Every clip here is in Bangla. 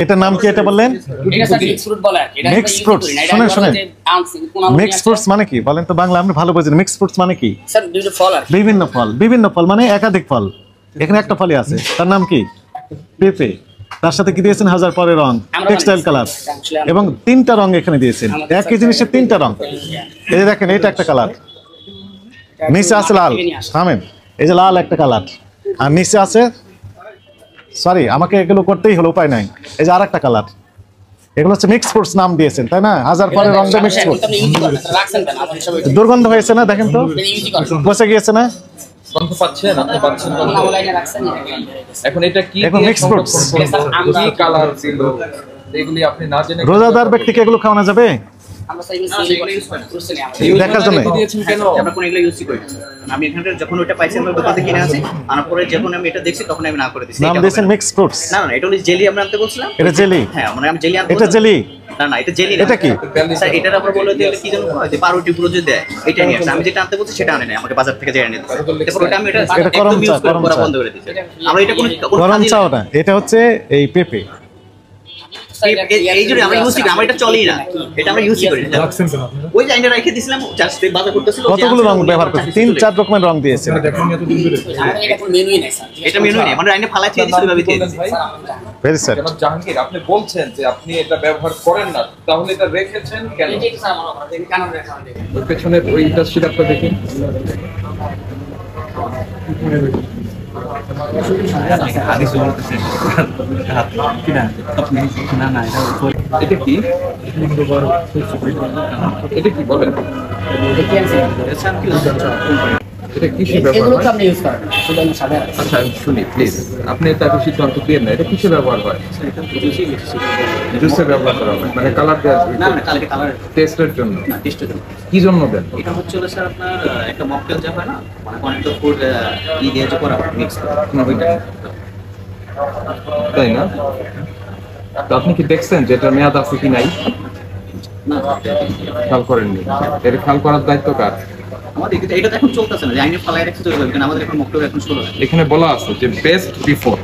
এটার নাম কি এটা বললেন? Mixed fruits. শুনেন শুনেন, মিক্সড ফ্রুটস মানে কি বলেন তো? বাংলা আমরা ভালো বুঝি। মিক্সড ফ্রুটস মানে কি? বিভিন্ন ফল। বিভিন্ন ফল মানে একাধিক ফল। এখানে একটা ফলই আছে, তার নাম কি? পেঁপে। তার সাথে কি দিয়েছেন? হাজার পরে রং, টেক্সটাইল কালার, এবং তিনটা রং এখানে দিয়েছেন। একই জিনিসের তিনটা রং। এই যে দেখেন, এটা একটা কালার, নিচে আছে লাল। থামেন, এই যে লাল একটা কালার, আর নিচে আছে, সরি আমাকে এগুলো করতেই হলো, উপায় নাই, এই যে আর একটা কালার। এগুলো হচ্ছে মিক্স ফ্রুটস নাম দিয়েছেন, তাই না? হাজার পরে রং দিয়ে মিক্স ফ্রুট। দুর্গন্ধ হয়েছে না? দেখেন তো, বসে গিয়েছে না? গন্ধ পাচ্ছেন? আপনি পাচ্ছেন গন্ধ? এখন এটা কি? এখন মিক্স ফ্রুটস। কি কালার ছিল এগুলি আপনি না জেনে? রোজাদার ব্যক্তিকে এগুলো খাওয়ানো যাবে? দেখার জন্য দিয়েছেন কেন? আমরা কোন এগুলো ইউজ করি না। আমি এখানে যখন ওটা পাইছি আমরা দোকান থেকে কিনে আছি, আর পরে যখন আমি এটা দেখছি তখন আমি না করে দিয়েছি। নাম দিয়েছেন মিক্স ফ্রুটস। না না, এটা হলো জেলি আমরা আনতে বলছিলাম। এটা জেলি? হ্যাঁ, মানে আমি জেলি আনতে। এটা জেলি না না, এটা জেলি না। এটা কি স্যার? এটার আবার বলে দিলে কি জানো, যে পাউরুটি গুলো যে দেয়, এটা নিয়ে আসছে। আমি যেটা আনতে বলছি সেটা আনে নাই, আমাকে বাজার থেকে জেনে নিতে। তারপর ওটা আমি এটা একদম ইউজ করা বন্ধ করে দিয়েছি। আমরা এটা কোন গরম চা ওটা? এটা হচ্ছে এই পেঁপে। এই জন্য আমরা ইউজ করি, আমরা এটা চলেই না, এটা আমরা ইউজ করি না। ওই যে আইনা রেখে দিয়েছিলাম, জাস্ট বাজার করতেছিল। কতগুলো রং ব্যবহার করছে? 3-4 রকমের রং দিয়েছে। এটা মেনুই নেই, মানে আইনা ফালাই দিয়ে দিছিল, ভাবে দিয়ে দিয়েছে। Very sad. জাহাঙ্গীর, আপনি বলছেন যে আপনি এটা ব্যবহার করেন না, তাহলে এটা রেখেছেন কেন? ওই পেছনের ওই ইন্ডাস্ট্রিটা আপনি দেখেন। এটা কি? এটা কি বলেন? এটা কিসে ব্যবহার হয়? আচ্ছা শুনি প্লিজ, আপনি এটা একটু সিদ্ধান্ত দিয়ে না, এটা কিসে ব্যবহার হয়? জুসে ব্যবহার করা হয়, মানে কালার দেওয়ার? না না, কালার টেস্টের জন্য। না, টেস্টের জন্য। কি জন্য দেন? এটা হচ্ছে স্যার আপনার একটা মকটেল যা হয় না, মানে অনেকটা ফুড ই দিয়ে যে করা মিক্স করা, ওইটা। তাই না? তো আপনি কি দেখছেন যে এটার মেয়াদ আছে কি নাই? না, খেয়াল করেননি? এর খেয়াল করার দায়িত্ব কার? আমাদের এটা তো এখন চলতেছে না, যে আইনে ফালাই রাখছে চলে যাবে, কারণ আমাদের এখন মকটেল এখন শুরু হয়। এখানে বলা আছে যে বেস্ট বিফোর,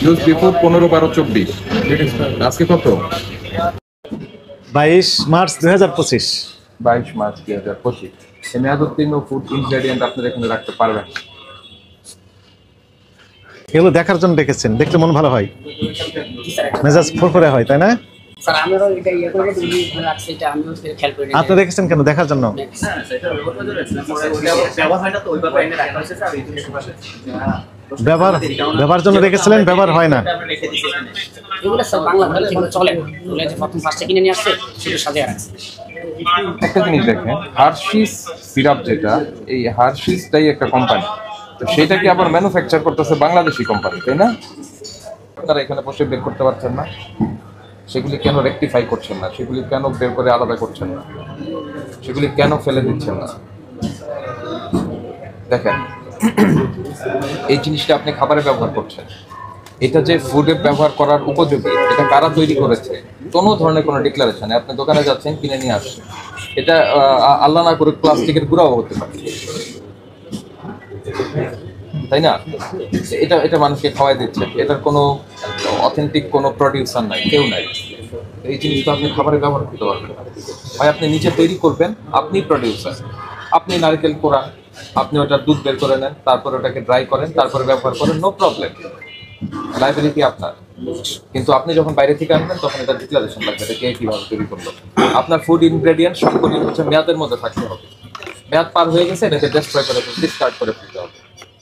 ইউজ বিফোর 15-12-24। আজকে কত? 22 মার্চ 2025। 22 মার্চ 2025। এই মেয়াদোত্তীর্ণ ফুড ইনগ্রেডিয়েন্ট আপনারা এখানে রাখতে পারবেন। এগুলো দেখার জন্য দেখেছেন, দেখলে মন ভালো হয়, মেজাজ ফুরফুরে হয়, তাই না? স্যার আমরাও এটা ইয়ে করে দিই, রাখছি, এটা আমিও খেয়াল করি না। আপনি দেখেছেন কেন? দেখার জন্য। ব্যবহার হয় না তো, ওইভাবে আইনে রাখা হয়েছে স্যার, এই জিনিসটা ব্যবহার জন্য রেখেছিলেন, ব্যবহার হয় না। এগুলো সব বাংলা ভালো যেগুলো চলে, ওগুলো যে প্রথম ফার্স্টে কিনে নিয়ে আসছে সেটা সাজিয়ে রাখছে। একটা জিনিস দেখেন, হার্শিস সিরাপ যেটা, এই হার্শিসটাই একটা কোম্পানি, তো সেটাকে আবার ম্যানুফ্যাকচার করতেছে বাংলাদেশি কোম্পানি, তাই না? আপনারা এখানে বসে বের করতে পারছেন না? সেগুলি কেন রেকটিফাই করছেন না? সেগুলি কেন বের করে আলাদা করছেন না? সেগুলি কেন ফেলে দিচ্ছেন না? দেখেন, এই জিনিসটা আপনি খাবারে ব্যবহার করছেন, এটা যে ফুডে ব্যবহার করার উপযোগী, এটা কারা তৈরি করেছে? কোনো ধরনের কোনো ডিক্লারেশন, আপনি দোকানে যাচ্ছেন, কিনে নিয়ে আসছেন, এটা আল্লাহ না করে প্লাস্টিকের গুঁড়াও হতে পারে, তাই না? এটা এটা মানুষকে খাওয়াই দিচ্ছেন, এটার কোনো অথেন্টিক কোনো প্রডিউসার নাই, কেউ নাই। এই জিনিসটা আপনি খাবারে ব্যবহার করতে পারবেন না। হয় আপনি নিজে তৈরি করবেন, আপনি প্রডিউসার, আপনি নারকেল কোড়ান, আপনি ওটা দুধ বের করে নেন, তারপরে ওটাকে ড্রাই করেন, তারপরে ব্যবহার করেন, নো প্রবলেম, লাইবিলিটি আপনার। কিন্তু আপনি যখন বাইরে থেকে আনবেন তখন এটা ডিক্লারেশন লাগবে, এটা কে কীভাবে তৈরি করলো। আপনার ফুড ইনগ্রেডিয়েন্ট সম্পূর্ণ হচ্ছে মেয়াদের মধ্যে থাকতে হবে। মেয়াদ পার হয়ে গেছে, এটাকে ডেস্ট্রয় করে ডিসকার্ড করে ফেলতে হবে।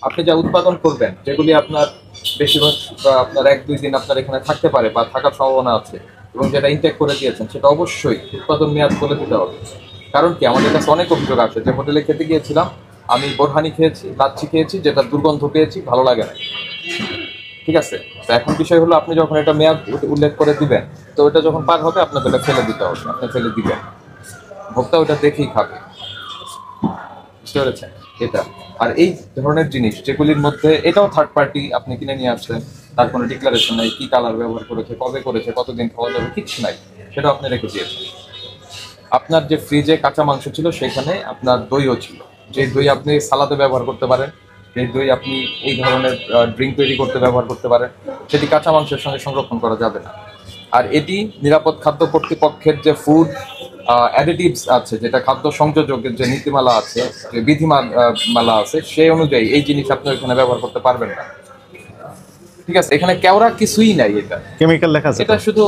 আপনি যা উৎপাদন করবেন, যেগুলি আপনার বেশিরভাগ আপনার 1-2 দিন আপনার এখানে থাকতে পারে বা থাকার সম্ভাবনা আছে, এবং যেটা ইনটেক করে দিয়েছেন, সেটা অবশ্যই উৎপাদন মেয়াদ বলে দিতে হবে। কারণ কি, আমাদের কাছে অনেক অভিযোগ আছে যে হোটেলে খেতে গিয়েছিলাম, আমি বোরহানি খেয়েছি, লাচ্ছি খেয়েছি, যেটা দুর্গন্ধ পেয়েছি, ভালো লাগে না, ঠিক আছে? তো এখন বিষয় হলো, আপনি যখন এটা মেয়াদ উল্লেখ করে দিবেন, তো ওটা যখন পার হবে আপনাকে ওটা ফেলে দিতে হবে, আপনি ফেলে দিবেন, ভোক্তা ওটা দেখেই খাবে, বুঝতে পেরেছেন? এটা আর এই ধরনের জিনিস যেগুলির মধ্যে, এটাও থার্ড পার্টি, আপনি কিনে নিয়ে আসছেন, তার কোনো ডিক্লারেশন নাই, কি কালার ব্যবহার করেছে, কবে করেছে, কতদিন খাওয়া যাবে, কিচ্ছু নাই, সেটা আপনি রেখে দিয়েছেন। আপনার যে ফ্রিজে কাঁচা মাংস ছিল, সেখানে আপনার দইও ছিল, যে দই আপনি সালাদে ব্যবহার করতে পারেন, এই দই আপনি এই ধরনের ড্রিঙ্ক তৈরি করতে ব্যবহার করতে পারেন, সেটি কাঁচা মাংসের সঙ্গে সংরক্ষণ করা যাবে না। আর এটি নিরাপদ খাদ্য কর্তৃপক্ষের যে ফুড অ্যাডিটিভস আছে, যেটা খাদ্য সংযোজকের যে নীতিমালা আছে, যে বিধিমালা আছে, সেই অনুযায়ী এই জিনিস আপনি এখানে ব্যবহার করতে পারবেন না। ঠিক আছে, এখানে কেওড়া কিছুই নাই, এটা কেমিক্যাল লেখা আছে, এটা শুধু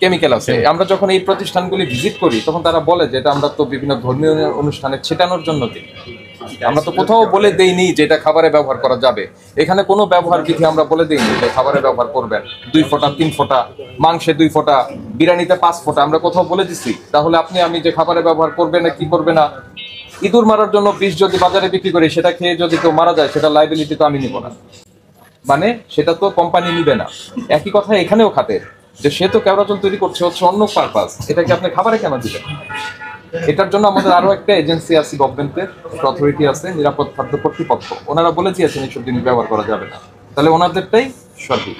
কেমিক্যাল আছে। আমরা যখন এই প্রতিষ্ঠানগুলি ভিজিট করি তখন তারা বলে যে এটা আমরা তো বিভিন্ন ধর্মীয় অনুষ্ঠানে ছেটানোর জন্য দিই, আমরা তো কোথাও বলে দেইনি যে এটা খাবারে ব্যবহার করা যাবে। এখানে কোনো ব্যবহার বিধি আমরা বলে দেইনি যে খাবারে ব্যবহার করবেন 2 ফোঁটা 3 ফোঁটা, মাংসে 2 ফোঁটা, বিরিয়ানিতে 5 ফোঁটা, আমরা কোথাও বলে দিচ্ছি। তাহলে আপনি আমি যে খাবারে ব্যবহার করবে না কি করবে না, ইঁদুর মারার জন্য বিষ যদি বাজারে বিক্রি করি, সেটা খেয়ে যদি কেউ মারা যায়, সেটা লাইবিলিটি তো আমি নিব না, মানে সেটা তো কোম্পানি নিবে না। একই কথা এখানেও খাতের, যে সে তো কেওড়া জল তৈরি করছে হচ্ছে অন্য পারপাস, এটাকে আপনি খাবারে কেন দিবেন? এটার জন্য আমাদের আরো একটা এজেন্সি আছে, গভর্নমেন্টের অথরিটি আছে, নিরাপদ খাদ্য কর্তৃপক্ষ, ওনারা বলে দিয়েছেন এইসব জিনিস ব্যবহার করা যাবে না। তাহলে ওনাদেরটাই সঠিক,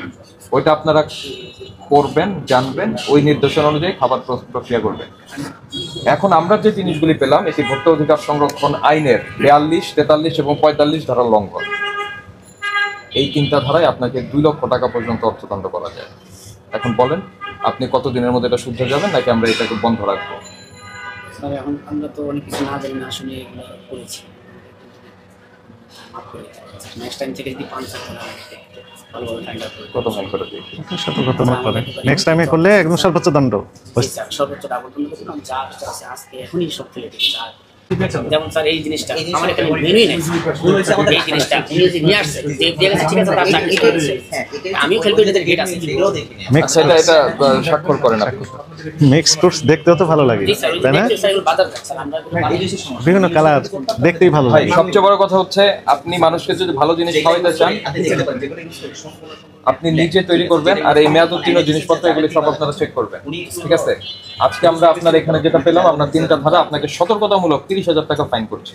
ওইটা আপনারা করবেন, জানবেন, ওই নির্দেশনা অনুযায়ী খাবার প্রক্রিয়া করবেন। এখন আমরা যে জিনিসগুলি পেলাম, এটি ভোক্তা অধিকার সংরক্ষণ আইনের 42, 43 এবং 45 ধারার লঙ্ঘন। এই 3টা ধারায় আপনাকে 2 লক্ষ টাকা পর্যন্ত অর্থদণ্ড করা যায়। এখন বলেন আপনি কতদিনের মধ্যে এটা শুধরে যাবেন, নাকি আমরা এটাকে বন্ধ রাখবো? স্যার এখন আমরা তো অনেক কিছু না জানি না শুনে এগুলো করেছি, মাফ করে নেক্সট টাইম থেকে যদি পান স্যার ভালোভাবে ফাইন্ড আউট কত ফাইন করে দিই? সতর্কতা না করে নেক্সট টাইমে করলে একদম সর্বোচ্চ দণ্ড। সর্বোচ্চ ডাবল দণ্ড করছিলাম, যা আছে আজকে এখনই সব ফেলে দিচ্ছি। যেমন স্যার এই জিনিসটা আমার এখানে মেনুই নেই, এই জিনিসটা উনি যে নিয়ে আসছে দিয়ে গেছে, ঠিক আছে তার চাকরি করেছে, আমিও খেলবো, এটাতে ডেট আছে, মিক্স এটা স্বাক্ষর করেন আপনি? মিক্স ফ্রুটস দেখতেও তো ভালো লাগে, তাই না? বিভিন্ন কালার দেখতেই ভালো ভাই লাগে। সবচেয়ে বড় কথা হচ্ছে, আপনি মানুষকে যদি ভালো জিনিস খাওয়াইতে চান, আপনি নিজে তৈরি করবেন, আর এই মেয়াদ উত্তীর্ণ জিনিসপত্র এগুলি সব আপনারা চেক করবেন। ঠিক আছে, আজকে আমরা আপনার এখানে যেটা পেলাম, আমরা 3টা ধারা আপনাকে সতর্কতামূলক 30,000 টাকা ফাইন করছি।